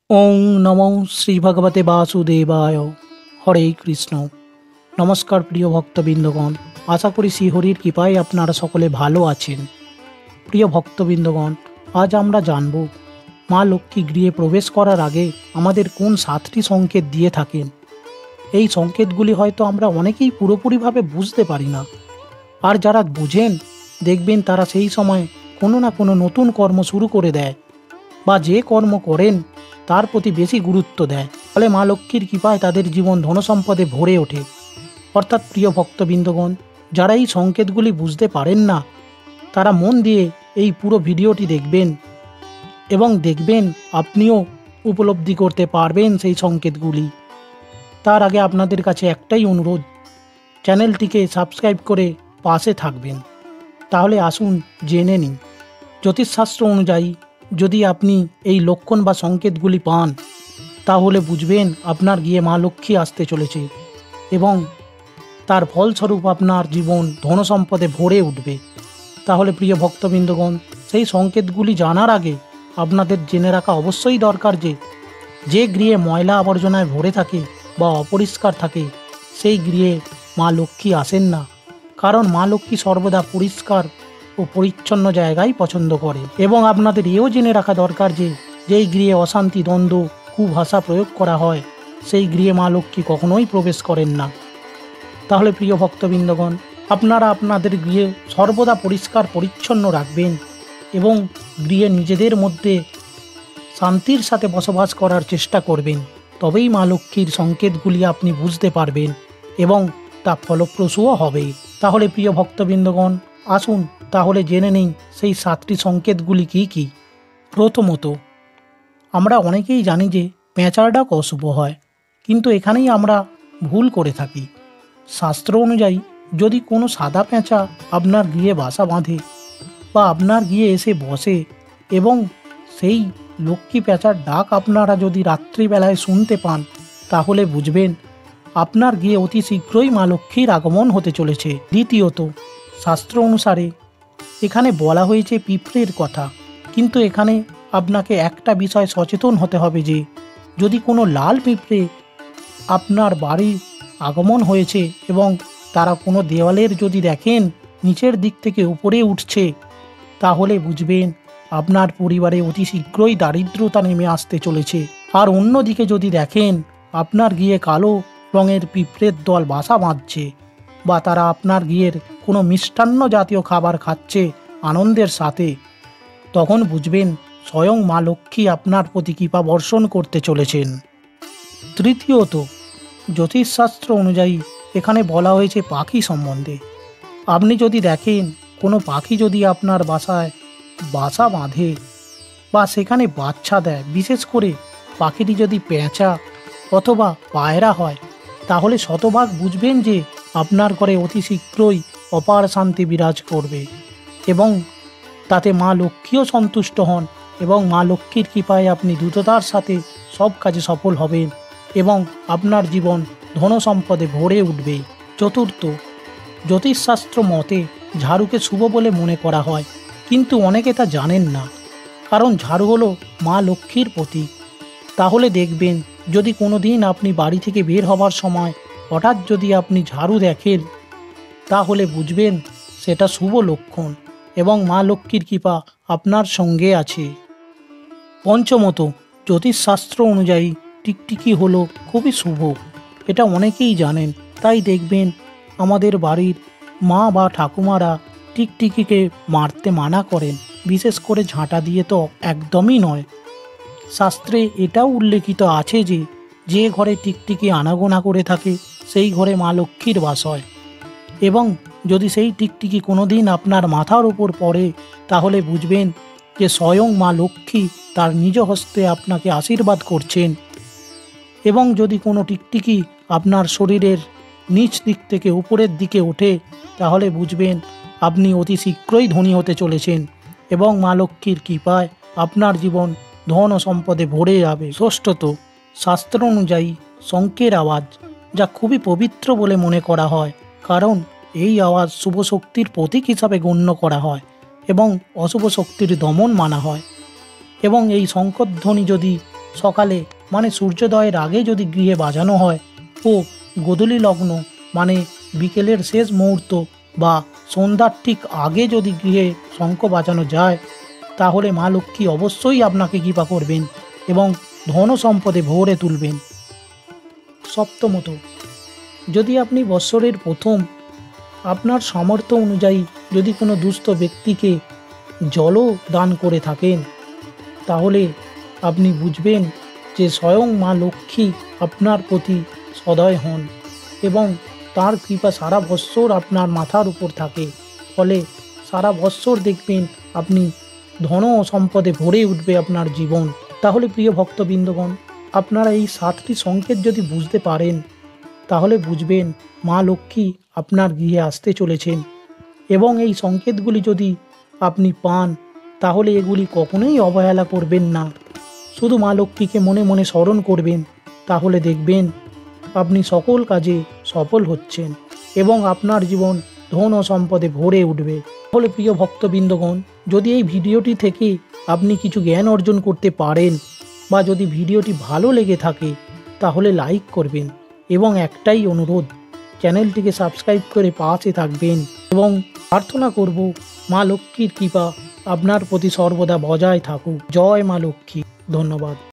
ওং নমো শ্রী ভগবতে বাসুদেবায়। হরে কৃষ্ণ। নমস্কার প্রিয় ভক্তবৃন্দগণ, আশা করি শ্রীহরির কৃপায় আপনারা সকলে ভালো আছেন। প্রিয় ভক্তবৃন্দগণ, আজ আমরা জানব মা লক্ষ্মী গৃহে প্রবেশ করার আগে আমাদের কোন 7টি সংকেত দিয়ে থাকেন। এই সংকেতগুলি হয়তো আমরা অনেকেই পুরোপুরিভাবে বুঝতে পারি না, আর যারা বুঝেন দেখবেন তারা সেই সময় কোনো না কোনো নতুন কর্ম শুরু করে দেয়, বা যে কর্ম করেন তার প্রতি বেশি গুরুত্ব দেয়। ফলে মা লক্ষ্মীর কৃপায় তাদের জীবন ধনসম্পদে ভরে ওঠে। অর্থাৎ প্রিয় ভক্তবৃন্দগণ, যারা এই সংকেতগুলি বুঝতে পারেন না তারা মন দিয়ে এই পুরো ভিডিওটি দেখবেন এবং দেখবেন আপনিও উপলব্ধি করতে পারবেন সেই সংকেতগুলি। তার আগে আপনাদের কাছে একটাই অনুরোধ, চ্যানেলটিকে সাবস্ক্রাইব করে পাশে থাকবেন। তাহলে আসুন জেনে নিন। জ্যোতিষশাস্ত্র অনুযায়ী যদি আপনি এই লক্ষণ বা সংকেতগুলি পান তাহলে বুঝবেন আপনার গিয়ে মা লক্ষ্মী আসতে চলেছে এবং তার ফলস্বরূপ আপনার জীবন ধনসম্পদে ভরে উঠবে। তাহলে প্রিয় ভক্তবৃন্দগণ, সেই সংকেতগুলি জানার আগে আপনাদের জেনে রাখা অবশ্যই দরকার যে গৃহে ময়লা আবর্জনায় ভরে থাকে বা অপরিষ্কার থাকে সেই গৃহে মা লক্ষ্মী আসেন না। কারণ মা লক্ষ্মী সর্বদা পরিষ্কার ও পরিচ্ছন্ন জায়গায় পছন্দ করে। এবং আপনাদের এও জেনে রাখা দরকার যেই গৃহে অশান্তি, দ্বন্দ্ব, কুভাষা প্রয়োগ করা হয় সেই গৃহে মা লক্ষ্মী কখনোই প্রবেশ করেন না। তাহলে প্রিয় ভক্তবৃন্দগণ, আপনারা আপনাদের গৃহে সর্বদা পরিষ্কার পরিচ্ছন্ন রাখবেন এবং গৃহে নিজেদের মধ্যে শান্তির সাথে বসবাস করার চেষ্টা করবেন। তবেই মা লক্ষ্মীর সংকেতগুলি আপনি বুঝতে পারবেন এবং তা ফলপ্রসূও হবে। তাহলে প্রিয় ভক্তবৃন্দগণ, আসুন তাহলে জেনে নেই সেই 7টি সংকেতগুলি কী কী। প্রথমত, আমরা অনেকেই জানি যে পেঁচার ডাক অশুভ হয়, কিন্তু এখানেই আমরা ভুল করে থাকি। শাস্ত্র অনুযায়ী যদি কোনো সাদা পেঁচা আপনার গৃহে বাসা বাঁধে বা আপনার গৃহে এসে বসে এবং সেই লক্ষ্মী পেঁচার ডাক আপনারা যদি রাত্রিবেলায় শুনতে পান তাহলে বুঝবেন আপনার গৃহে অতি শীঘ্রই মা লক্ষ্মীর আগমন হতে চলেছে। দ্বিতীয়ত, শাস্ত্র অনুসারে এখানে বলা হয়েছে পিঁপড়ের কথা, কিন্তু এখানে আপনাকে একটা বিষয় সচেতন হতে হবে যে যদি কোনো লাল পিঁপড়ে আপনার বাড়ি আগমন হয়েছে এবং তারা কোনো দেওয়ালের যদি দেখেন নিচের দিক থেকে উপরে উঠছে তাহলে বুঝবেন আপনার পরিবারে অতি শীঘ্রই দারিদ্রতা নেমে আসতে চলেছে। আর অন্যদিকে যদি দেখেন আপনার গিয়ে কালো রঙের পিঁপড়ের দল বাসা বাঁধছে বা তারা আপনার গিয়ের কোনো মিষ্টান্ন জাতীয় খাবার খাচ্ছে আনন্দের সাথে, তখন বুঝবেন স্বয়ং মা লক্ষ্মী আপনার প্রতি কৃপা বর্ষণ করতে চলেছেন। তৃতীয়ত, জ্যোতিষশাস্ত্র অনুযায়ী এখানে বলা হয়েছে পাখি সম্বন্ধে। আপনি যদি দেখেন কোনো পাখি যদি আপনার বাসায় বাসা বাঁধে বা সেখানে বাচ্চা দেয়, বিশেষ করে পাখিটি যদি পেঁচা অথবা পায়রা হয়, তাহলে শতভাগ বুঝবেন যে আপনার ঘরে অতি শীঘ্রই অপার শান্তি বিরাজ করবে এবং তাতে মা লক্ষ্মীও সন্তুষ্ট হন এবং মা লক্ষ্মীর কৃপায় আপনি দ্রুততার সাথে সব কাজে সফল হবেন এবং আপনার জীবন ধনসম্পদে ভরে উঠবে। চতুর্থ, জ্যোতিষশাস্ত্র মতে ঝাড়ুকে শুভ বলে মনে করা হয়, কিন্তু অনেকে তা জানেন না। কারণ ঝাড়ু হলো মা লক্ষ্মীর প্রতীক। তাহলে দেখবেন যদি কোনো দিন আপনি বাড়ি থেকে বের হবার সময় হঠাৎ যদি আপনি ঝাড়ু দেখেন তাহলে বুঝবেন সেটা শুভ লক্ষণ এবং মা লক্ষ্মীর কৃপা আপনার সঙ্গে আছে। পঞ্চমত, জ্যোতিষশাস্ত্র অনুযায়ী টিকটিকি হলো খুবই শুভ, এটা অনেকেই জানেন। তাই দেখবেন আমাদের বাড়ির মা বা ঠাকুমারা টিকটিকিকে মারতে মানা করেন, বিশেষ করে ঝাঁটা দিয়ে তো একদমই নয়। শাস্ত্রে এটাও উল্লেখিত আছে যে ঘরে টিকটিকি আনাগোনা করে থাকে সেই ঘরে মা লক্ষ্মীর বাস হয় এবং যদি সেই টিকটিকি কোনো দিন আপনার মাথার উপর পড়ে তাহলে বুঝবেন যে স্বয়ং মা লক্ষ্মী তার নিজ হস্তে আপনাকে আশীর্বাদ করছেন। এবং যদি কোনো টিকটিকি আপনার শরীরের নিচ দিক থেকে উপরের দিকে ওঠে তাহলে বুঝবেন আপনি অতি শীঘ্রই ধনী হতে চলেছেন এবং মা লক্ষ্মীর কৃপায় আপনার জীবন ধন ও সম্পদে ভরে যাবে। ষষ্ঠত, শাস্ত্র অনুযায়ী শঙ্খের আওয়াজ যা খুবই পবিত্র বলে মনে করা হয়, কারণ এই আওয়াজ শুভ শক্তির প্রতীক হিসাবে গণ্য করা হয় এবং অশুভ শক্তির দমন মানা হয়। এবং এই শঙ্খধ্বনি যদি সকালে মানে সূর্যোদয়ের আগে যদি গৃহে বাজানো হয় ও গোধূলি লগ্ন মানে বিকেলের শেষ মুহূর্ত বা সন্ধ্যার ঠিক আগে যদি গৃহে শঙ্খ বাজানো যায়, তাহলে মা লক্ষ্মী অবশ্যই আপনাকে কৃপা করবেন এবং ধন সম্পদে ভরে তুলবেন। সপ্তমত, যদি আপনি বৎসরের প্রথম আপনার সামর্থ্য অনুযায়ী যদি কোনো দুস্থ ব্যক্তিকে জলও দান করে থাকেন, তাহলে আপনি বুঝবেন যে স্বয়ং মা লক্ষ্মী আপনার প্রতি সদয় হন এবং তার কৃপা সারা বৎসর আপনার মাথার উপর থাকে। ফলে সারা বৎসর দেখবেন আপনি ধন ও সম্পদে ভরে উঠবে আপনার জীবন। তাহলে প্রিয় ভক্তবৃন্দগণ, আপনারা এই 7টি সংকেত যদি বুঝতে পারেন, তাহলে বুঝবেন মা লক্ষ্মী আপনার গৃহে আসতে চলেছেন। এবং এই সংকেতগুলি যদি আপনি পান, তাহলে এগুলি কখনোই অবহেলা করবেন না। শুধু মা লক্ষ্মীকে মনে মনে স্মরণ করবেন, তাহলে দেখবেন আপনি সকল কাজে সফল হচ্ছেন এবং আপনার জীবন ধন ও সম্পদে ভরে উঠবে। তাহলে প্রিয় ভক্তবৃন্দগণ, যদি এই ভিডিওটি থেকে আপনি কিছু জ্ঞান অর্জন করতে পারেন বা যদি ভিডিওটি ভালো লেগে থাকে, তাহলে লাইক করবেন এবং একটাই অনুরোধ, চ্যানেলটিকে সাবস্ক্রাইব করে পাশে থাকবেন এবং প্রার্থনা করব মা লক্ষ্মীর কৃপা আপনার প্রতি সর্বদা বজায় থাকুক। জয় মা লক্ষ্মী। ধন্যবাদ।